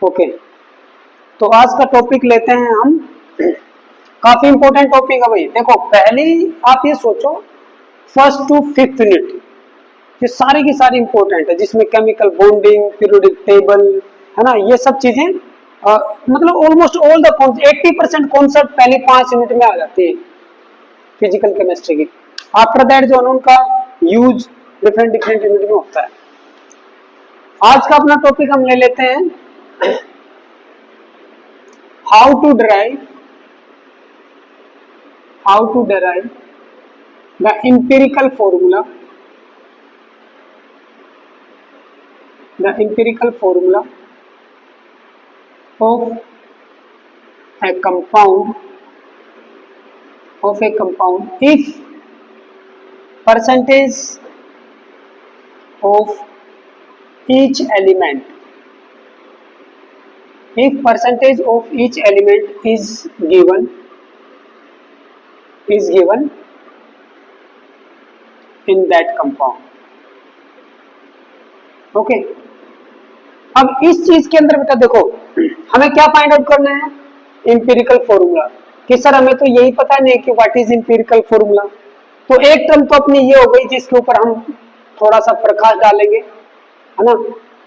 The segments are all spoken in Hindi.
ओके, तो आज का टॉपिक लेते हैं हम, काफी इंपॉर्टेंट टॉपिक है भाई। देखो पहले आप ये सोचो, फर्स्ट टू फिफ्थ यूनिट ये सारी की सारी इंपॉर्टेंट है, जिसमें केमिकल बॉन्डिंग, पीरियोडिक टेबल है ना, ये सब चीजें मतलब ऑलमोस्ट ऑल द 80% कॉन्सेप्ट पहले 5 यूनिट में आ जाती है फिजिकल केमिस्ट्री की। आफ्टर दैट जो है उनका यूज डिफरेंट डिफरेंट यूनिट में होता है। आज का अपना टॉपिक हम ले लेते हैं, how to derive the empirical formula of a compound if percentage of each element is given in that compound। Okay, अब इस चीज के अंदर बेटा देखो, हमें क्या फाइंड आउट करना है, इंपिरिकल फॉर्मूला। कि सर हमें तो यही पता नहीं कि व्हाट इज इंपिरिकल फॉर्मूला। तो एक टर्म तो अपनी ये हो गई जिसके ऊपर हम थोड़ा सा प्रकाश डालेंगे, है ना।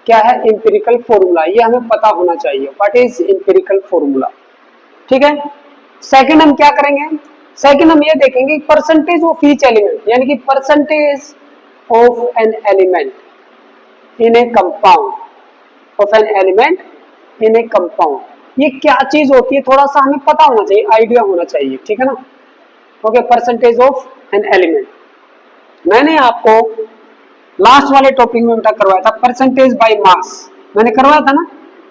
क्या है इंपिरिकल फॉर्मूला, ये हमें पता होना चाहिए, व्हाट इज इंपिरिकल फॉर्मूला। ठीक है, सेकंड हम क्या करेंगे, सेकंड हम ये देखेंगे परसेंटेज ऑफ ईच एलिमेंट, यानी कि percentage of an element in a compound, ये क्या चीज होती है, थोड़ा सा हमें पता होना चाहिए, आइडिया होना चाहिए। ठीक है ना। Okay, percentage of an element मैंने आपको लास्ट वाले टॉपिक में बेटा करवाया था, परसेंटेज बाय मास। मैंने करवाया था ना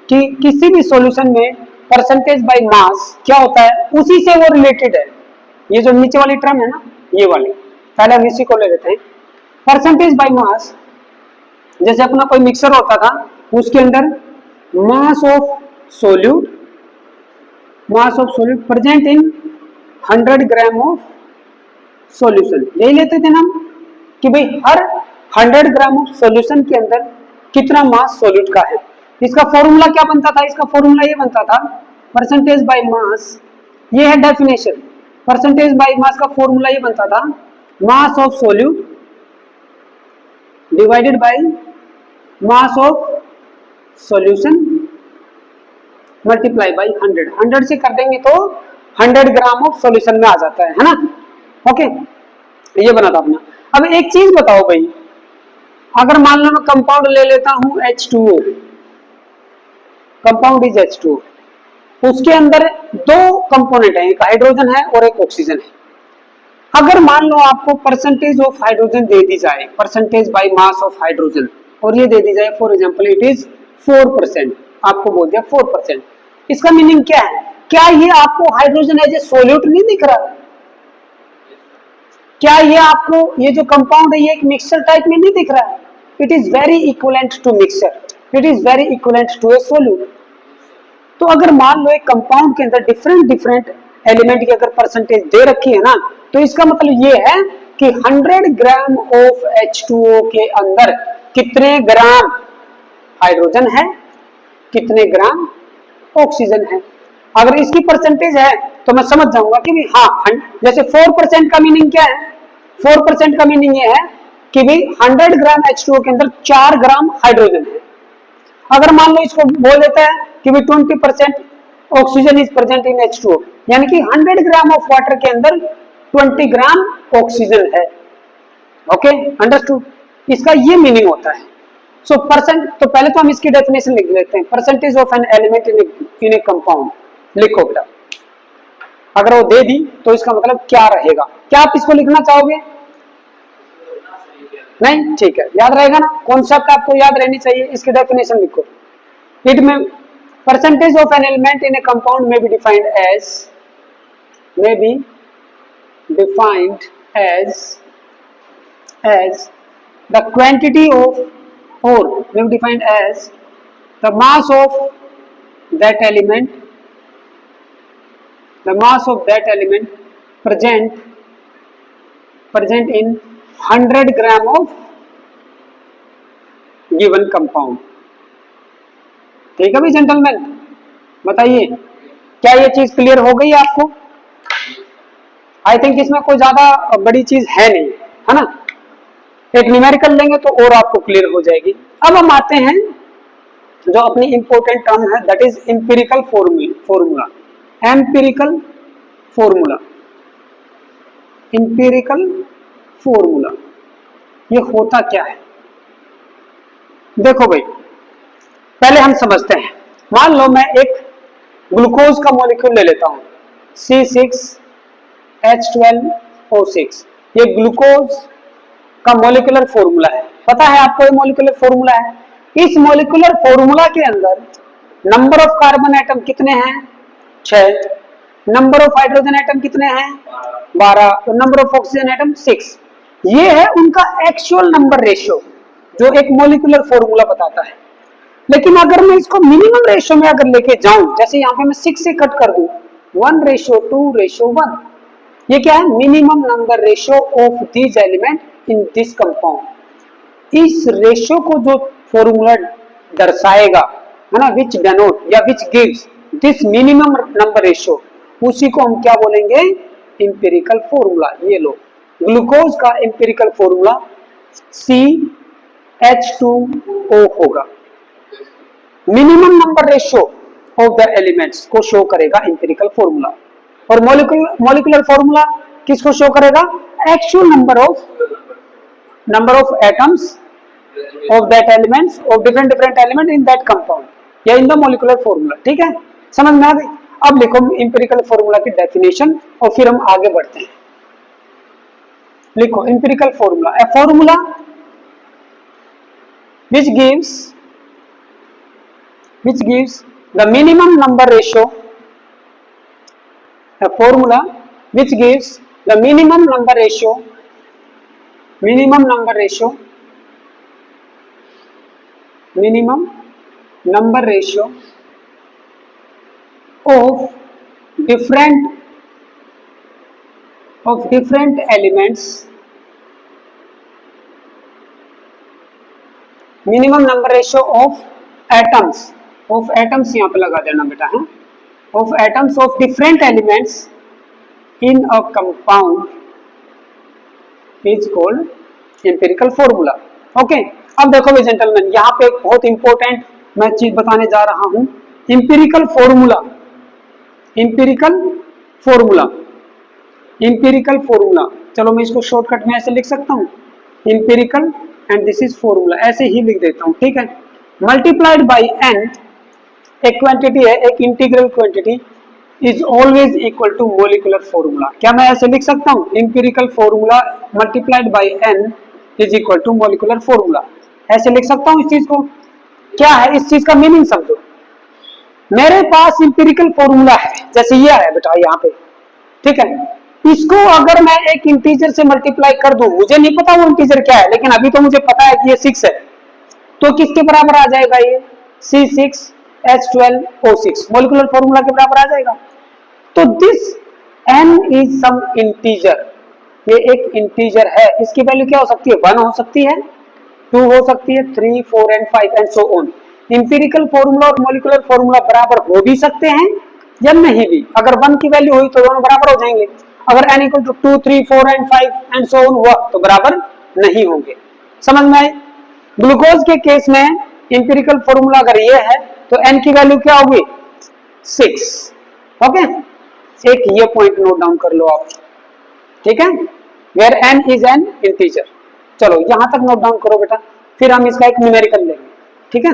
कि किसी भी सॉल्यूशन में परसेंटेज बाय मास क्या होता है, उसी से वो रिलेटेड है। ये जो नीचे वाली टर्म है ना, ये वाली, पहले हम इसी को ले लेते हैं। परसेंटेज बाय मास, जैसे अपना कोई मिक्सर होता था, उसके अंदर mass of solute present in 100 gram of solution, यही लेते थे ना कि भाई हर 100 ग्राम ऑफ सॉल्यूशन के अंदर कितना मास सॉल्यूट का है। इसका फॉर्मूला क्या बनता था, इसका फॉर्मूला ये बनता था परसेंटेज बाय मास, ये है डेफिनेशन। परसेंटेज बाय मास का फॉर्मूला ये बनता था mass of solute divided by mass of solution multiply by 100 से कर देंगे तो 100 ग्राम ऑफ सॉल्यूशन में आ जाता है ना। ओके, ये बना था अपना। अब एक चीज बताओ भाई, अगर मान लो मैं कंपाउंड ले लेता हूं H2O, कंपाउंड इज H2O, उसके अंदर दो कंपोनेंट है, एक हाइड्रोजन है और एक ऑक्सीजन है। अगर मान लो आपको परसेंटेज ऑफ हाइड्रोजन दे दी जाए, percentage by mass of hydrogen, और ये दे दी जाए फॉर एग्जांपल इट इज 4%, आपको बोल दिया 4%, इसका मीनिंग क्या है, क्या ये आपको हाइड्रोजन एज ए सॉल्यूट नहीं दिख रहा, क्या ये आपको ये जो कंपाउंड है ये एक मिक्सचर टाइप में नहीं दिख रहा है। It is very equivalent to mixture, it is very equivalent to a solute. तो अगर मान लो एक कंपाउंड के अंदर डिफरेंट डिफरेंट एलिमेंट की अगर परसेंटेज दे रखी है ना, तो इसका मतलब ये है कि 100 ग्राम ऑफ H2O के अंदर कितने ग्राम हाइड्रोजन है, कितने ग्राम ऑक्सीजन है। अगर इसकी परसेंटेज है तो मैं समझ जाऊंगा कि भी हाँ, जैसे 4% का मीनिंग क्या है, 4% का मीनिंग ये है कि भाई 100 ग्राम H2O के अंदर 4 ग्राम हाइड्रोजन है। अगर मान लो इसको बोल देता है कि भाई 20% oxygen is present in H2O, यानी कि 100 ग्राम ऑफ वाटर के अंदर 20 ग्राम ऑक्सीजन है। ओके, अंडरस्टूड, इसका ये मीनिंग होता है। सो परसेंट, तो पहले तो हम इसकी डेफिनेशन लिख लेते हैं, percentage of an element in a compound, लिखो बेटा। अगर वो दे दी तो इसका मतलब क्या रहेगा, क्या आप इसको लिखना चाहोगे? नहीं, ठीक है, याद रहेगा ना, कॉन्सेप्ट आपको याद रहनी चाहिए। इसकी डेफिनेशन लिखो, इट में percentage of an element in a compound में be defined as the quantity of, or may be defined as the mass of that element present in 100 gram of given compound। ठीक है भाई जेंटलमैन, बताइए क्या ये चीज क्लियर हो गई आपको? आई थिंक इसमें कोई ज्यादा बड़ी चीज है नहीं, है ना। एक न्यूमेरिकल लेंगे तो और आपको क्लियर हो जाएगी। अब हम आते हैं जो अपनी इंपॉर्टेंट टर्म है, that is empirical formula. Empirical formula, empirical formula, ये होता क्या है? देखो भाई, पहले हम समझते हैं। मान लो मैं एक ग्लूकोज का मॉलिक्यूल ले लेता हूं, C6H12O6। ये ग्लूकोज का मॉलिक्यूलर फॉर्मूला है, पता है आपको ये मॉलिक्यूलर फॉर्मूला है। इस मॉलिक्यूलर फॉर्मूला के अंदर नंबर ऑफ कार्बन एटम कितने हैं? 6। नंबर ऑफ हाइड्रोजन एटम कितने हैं? 12। और नंबर ऑफ ऑक्सीजन एटम 6। ये है उनका एक्चुअल नंबर रेशियो जो एक मॉलिक्यूलर फॉर्मूला बताता है। लेकिन अगर मैं इसको मिनिमम रेशियो में अगर लेके जाऊं, जैसे यहाँ पे मैं 6 से कट कर दूं, 1:2:1, ये क्या है? Minimum number ratio of these element in this compound. इस रेशियो को जो फॉर्मूला दर्शाएगा, है ना, विच डेनोट या which gives this minimum number ratio, उसी को हम क्या बोलेंगे? Empirical formula. ये लो, ग्लूकोज का एम्पिरिकल फॉर्मूला CH2O होगा। Minimum number ratio of the elements को शो करेगा एम्पिरिकल फॉर्मूला। और मॉलिक्यूलर फॉर्मूला किसको शो करेगा? Actual number of atoms of that elements of different element in that compound या इन द मॉलिक्यूलर फॉर्मूला। ठीक है, समझ में आ गई? अब लिखो एम्पिरिकल फॉर्मूला की डेफिनेशन और फिर हम आगे बढ़ते हैं। लिखो empirical formula, a formula which gives the minimum number ratio, a formula which gives the minimum number ratio of different elements, minimum number ratio of atoms यहाँ पे लगा देना बेटा, है of atoms of different elements in a compound is called empirical formula. Okay, अब देखो भाई जेंटलमैन, यहाँ पे एक बहुत इंपॉर्टेंट मैं चीज बताने जा रहा हूं। एम्पिरिकल फॉर्मूला चलो मैं इसको शॉर्टकट में ऐसे लिख सकता हूं, empirical and this is formula, ऐसे ही लिख देता हूं। ठीक है, मल्टीप्लाइड बाय n, एक क्वांटिटी है, एक integral quantity, is always equal to molecular formula. क्या मैं ऐसे लिख सकता हूं? Empirical formula multiplied by n is equal to molecular formula, ऐसे लिख सकता हूं इस चीज को। क्या है इस चीज का मीनिंग समझो। मेरे पास एम्पिरिकल फॉर्मूला है, जैसे ये है बेटा यहाँ पे, ठीक है, इसको अगर मैं एक इंटीजर से मल्टीप्लाई कर दूं, मुझे नहीं पता वो इंटीजर क्या है, लेकिन अभी तो मुझे पता है कि ये 6 है, तो किसके बराबर आ जाएगा? ये C6H12O6 मॉलिक्यूलर फॉर्मूला के बराबर आ जाएगा। तो this n is some integer, ये एक इंटीजर है, इसकी वैल्यू क्या हो सकती है? 1 हो सकती है, 2 हो सकती है, 3, 4 and 5 and so on. Empirical formula और मॉलिक्यूलर फॉर्मूला बराबर हो भी सकते हैं या नहीं भी। अगर 1 की वैल्यू हुई तो दोनों बराबर हो जाएंगे, अगर n equal to 2, 3, 4 and 5 and so on हुआ तो बराबर नहीं होंगे। समझ में आए? ग्लूकोज के केस में एम्पिरिकल फॉर्मूला अगर ये है तो n की वैल्यू क्या होगी? 6। ओके, एक ये पॉइंट नोट डाउन कर लो आप, ठीक है, where n is an integer. चलो यहां तक नोट डाउन करो बेटा, फिर हम इसका एक न्यूमेरिकल लेंगे, ठीक है।